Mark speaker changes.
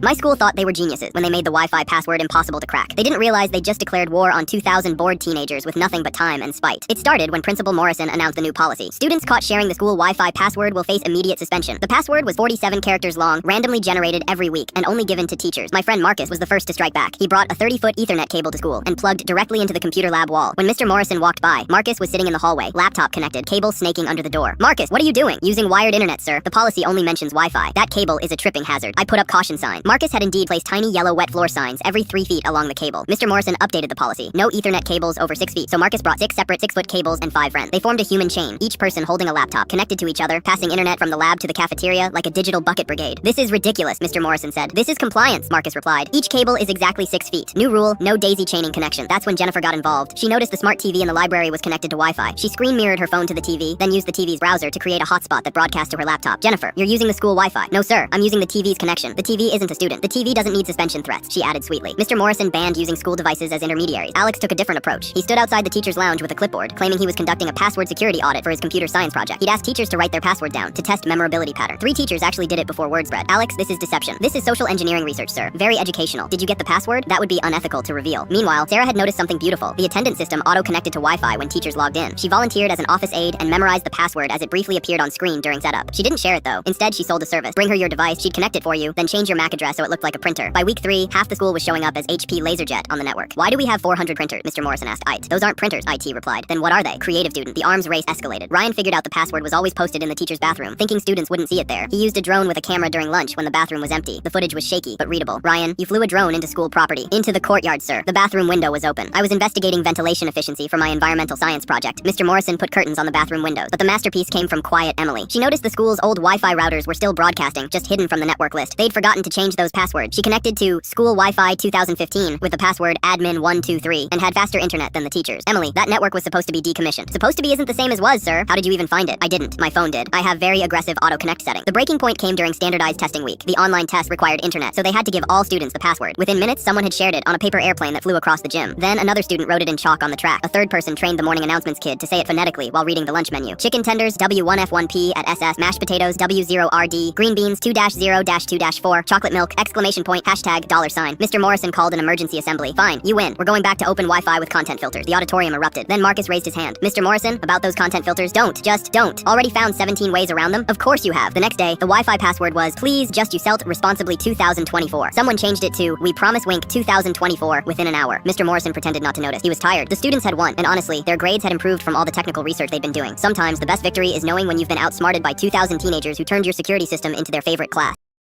Speaker 1: My school thought they were geniuses when they made the Wi-Fi password impossible to crack. They didn't realize they just declared war on 2,000 bored teenagers with nothing but time and spite. It started when Principal Morrison announced the new policy. Students caught sharing the school Wi-Fi password will face immediate suspension. The password was 47 characters long, randomly generated every week, and only given to teachers. My friend Marcus was the first to strike back. He brought a 30-foot Ethernet cable to school and plugged directly into the computer lab wall. When Mr. Morrison walked by, Marcus was sitting in the hallway, laptop connected, cable snaking under the door. "Marcus, what are you doing?" "Using wired internet, sir. The policy only mentions Wi-Fi. That cable is a tripping hazard. I put up caution sign." Marcus had indeed placed tiny yellow wet floor signs every 3 feet along the cable. Mr. Morrison updated the policy. No Ethernet cables over 6 feet. So Marcus brought 6 separate 6-foot cables and 5 friends. They formed a human chain, each person holding a laptop, connected to each other, passing internet from the lab to the cafeteria like a digital bucket brigade. "This is ridiculous," Mr. Morrison said. "This is compliance," Marcus replied. "Each cable is exactly 6 feet. New rule, no daisy chaining connection." That's when Jennifer got involved. She noticed the smart TV in the library was connected to Wi-Fi. She screen mirrored her phone to the TV, then used the TV's browser to create a hotspot that broadcast to her laptop. "Jennifer, you're using the school Wi-Fi." "No, sir. I'm using the TV's connection. The TV isn't a student. The TV doesn't need suspension threats," she added sweetly. Mr. Morrison banned using school devices as intermediaries. Alex took a different approach. He stood outside the teacher's lounge with a clipboard, claiming he was conducting a password security audit for his computer science project. He'd asked teachers to write their password down to test memorability pattern. 3 teachers actually did it before word spread. "Alex, this is deception. This is social engineering research, sir. Very educational. Did you get the password? That would be unethical to reveal." Meanwhile, Sarah had noticed something beautiful. The attendance system auto-connected to Wi-Fi when teachers logged in. She volunteered as an office aide and memorized the password as it briefly appeared on screen during setup. She didn't share it though. Instead, she sold a service. Bring her your device, she'd connect it for you, then change your MAC address so it looked like a printer. By week 3, half the school was showing up as HP LaserJet on the network. "Why do we have 400 printers?" Mr. Morrison asked IT. "Those aren't printers," IT replied. "Then what are they?" Creative student. The arms race escalated. Ryan figured out the password was always posted in the teacher's bathroom, thinking students wouldn't see it there. He used a drone with a camera during lunch when the bathroom was empty. The footage was shaky, but readable. "Ryan, you flew a drone into school property." "Into the courtyard, sir. The bathroom window was open. I was investigating ventilation efficiency for my environmental science project." Mr. Morrison put curtains on the bathroom windows, but the masterpiece came from Quiet Emily. She noticed the school's old Wi-Fi routers were still broadcasting, just hidden from the network list. They'd forgotten to change those passwords. She connected to School Wi-Fi 2015 with the password admin123 and had faster internet than the teachers. "Emily, that network was supposed to be decommissioned." "Supposed to be isn't the same as was, sir. How did you even find it?" "I didn't. My phone did. I have very aggressive auto-connect setting." The breaking point came during standardized testing week. The online test required internet, so they had to give all students the password. Within minutes, someone had shared it on a paper airplane that flew across the gym. Then another student wrote it in chalk on the track. A third person trained the morning announcements kid to say it phonetically while reading the lunch menu. "Chicken tenders W1F1P at SS, mashed potatoes W0RD, green beans 2-0-2-4, chocolate milk, exclamation point, hashtag $. Mr. Morrison called an emergency assembly. "Fine, you win. We're going back to open Wi-Fi with content filters." The auditorium erupted. Then Marcus raised his hand. "Mr. Morrison, about those content filters, just don't. Already found 17 ways around them?" "Of course you have." The next day, the Wi-Fi password was, "Please just you selt responsibly 2024. Someone changed it to, "We promise wink 2024 within an hour. Mr. Morrison pretended not to notice. He was tired. The students had won, and honestly, their grades had improved from all the technical research they'd been doing. Sometimes the best victory is knowing when you've been outsmarted by 2,000 teenagers who turned your security system into their favorite class.